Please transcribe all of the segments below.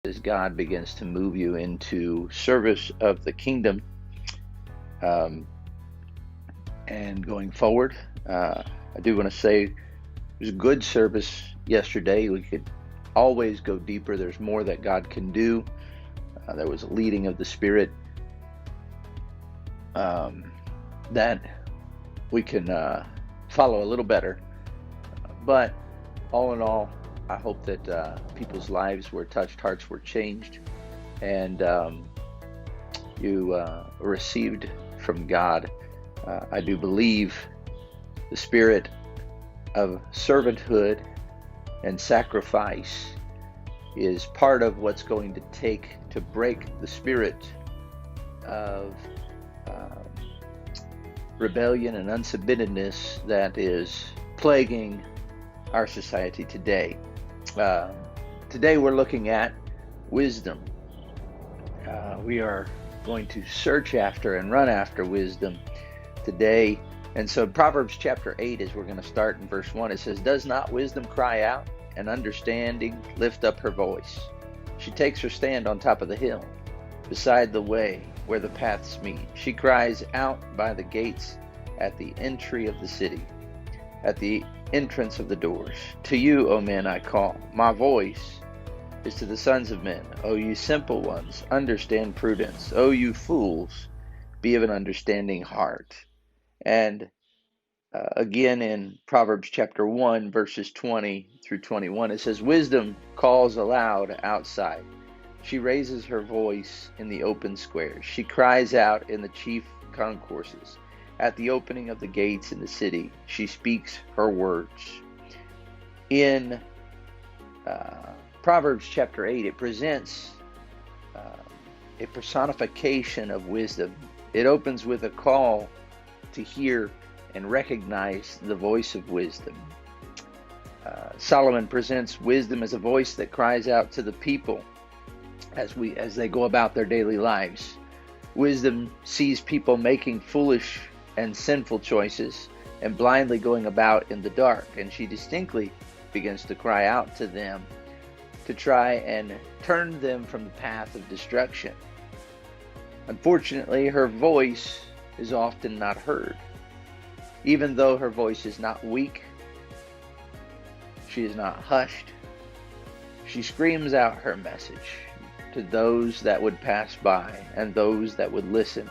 as God begins to move you into service of the kingdom um, and going forward. I do want to say it was a good service yesterday. We could always go deeper. There's more that God can do. There was a leading of the Spirit that we can follow a little better. But all in all, I hope that people's lives were touched, hearts were changed, and you received from God. I do believe the spirit of servanthood and sacrifice is part of what's going to take to break the spirit of rebellion and unsubmittedness that is plaguing our society today. Today we're looking at wisdom. We are going to search after and run after wisdom today. And so Proverbs chapter 8, as we're going to start in verse 1, it says, "Does not wisdom cry out, and understanding lift up her voice? She takes her stand on top of the hill, beside the way where the paths meet. She cries out by the gates at the entry of the city, at the entrance of the doors. To you, O men, I call. My voice is to the sons of men. O you simple ones, understand prudence. O you fools, be of an understanding heart." And again in Proverbs chapter 1, verses 20 through 21, it says, "Wisdom calls aloud outside. She raises her voice in the open squares. She cries out in the chief concourses. At the opening of the gates in the city, she speaks her words." In Proverbs chapter 8, it presents a personification of wisdom. It opens with a call to hear and recognize the voice of wisdom. Solomon presents wisdom as a voice that cries out to the people as they go about their daily lives. Wisdom sees people making foolish and sinful choices and blindly going about in the dark, and she distinctly begins to cry out to them to try and turn them from the path of destruction. Unfortunately, her voice is often not heard. Even though her voice is not weak, she is not hushed. She screams out her message to those that would pass by and those that would listen.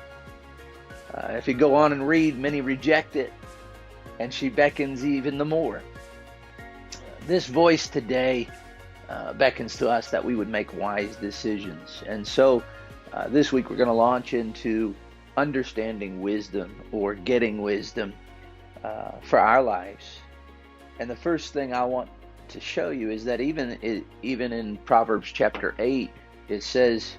If you go on and read, many reject it, and she beckons even the more. This voice today beckons to us that we would make wise decisions. And so this week we're going to launch into understanding wisdom or getting wisdom for our lives. And the first thing I want to show you is that even in Proverbs chapter 8, it says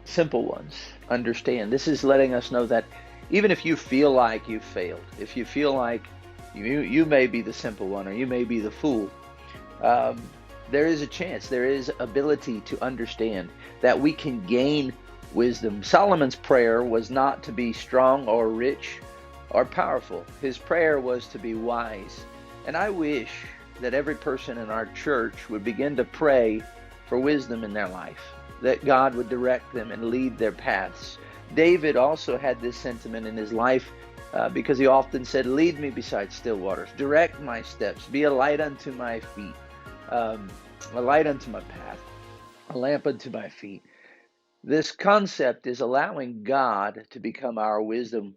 simple ones understand. This is letting us know that even if you feel like you've failed, if you feel like you may be the simple one or you may be the fool, there is a chance, there is ability to understand that we can gain wisdom. Solomon's prayer was not to be strong or rich or powerful. His prayer was to be wise. And I wish that every person in our church would begin to pray for wisdom in their life, that God would direct them and lead their paths. David also had this sentiment in his life because he often said, "Lead me beside still waters, direct my steps, be a light unto my feet, a light unto my path, a lamp unto my feet." This concept is allowing God to become our wisdom.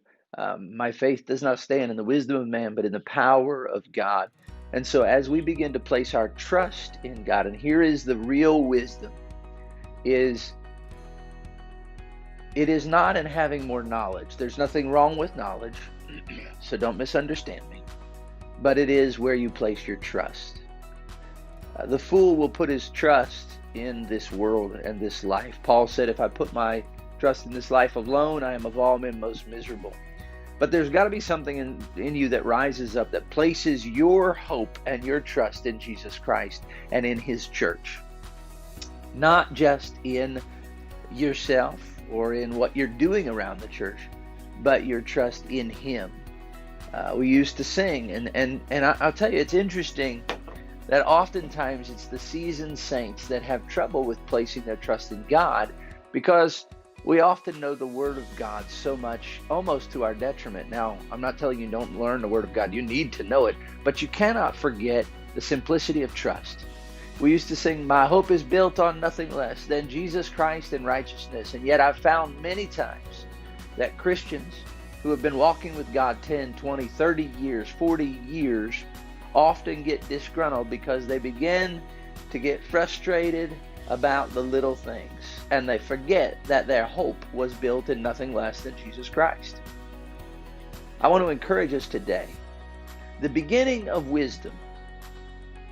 My faith does not stand in the wisdom of man, but in the power of God. And so as we begin to place our trust in God, and here is the real wisdom, it is not in having more knowledge. There's nothing wrong with knowledge, so don't misunderstand me. But it is where you place your trust. The fool will put his trust in this world and this life. Paul said, "If I put my trust in this life alone, I am of all men most miserable." But there's got to be something in you that rises up, that places your hope and your trust in Jesus Christ and in his church. Not just in yourself or in what you're doing around the church, but your trust in him. We used to sing, and I'll tell you, it's interesting that oftentimes it's the seasoned saints that have trouble with placing their trust in God, because we often know the Word of God so much, almost to our detriment. Now, I'm not telling you don't learn the Word of God. You need to know it, but you cannot forget the simplicity of trust. We used to sing, "My hope is built on nothing less than Jesus Christ and righteousness." And yet I've found many times that Christians who have been walking with God 10, 20, 30 years, 40 years, often get disgruntled because they begin to get frustrated about the little things, and they forget that their hope was built in nothing less than Jesus Christ. I want to encourage us today. The beginning of wisdom,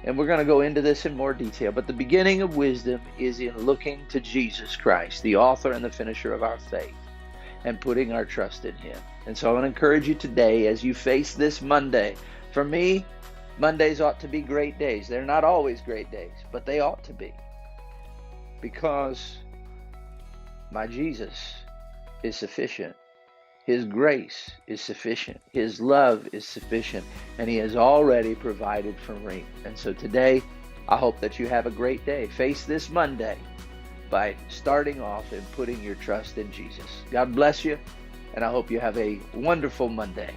and we're going to go into this in more detail, but the beginning of wisdom is in looking to Jesus Christ, the author and the finisher of our faith, and putting our trust in Him. And so I want to encourage you today as you face this Monday. For me, Mondays ought to be great days. They're not always great days, but they ought to be. Because my Jesus is sufficient. His grace is sufficient. His love is sufficient. And He has already provided for me. And so today, I hope that you have a great day. Face this Monday by starting off and putting your trust in Jesus. God bless you, and I hope you have a wonderful Monday.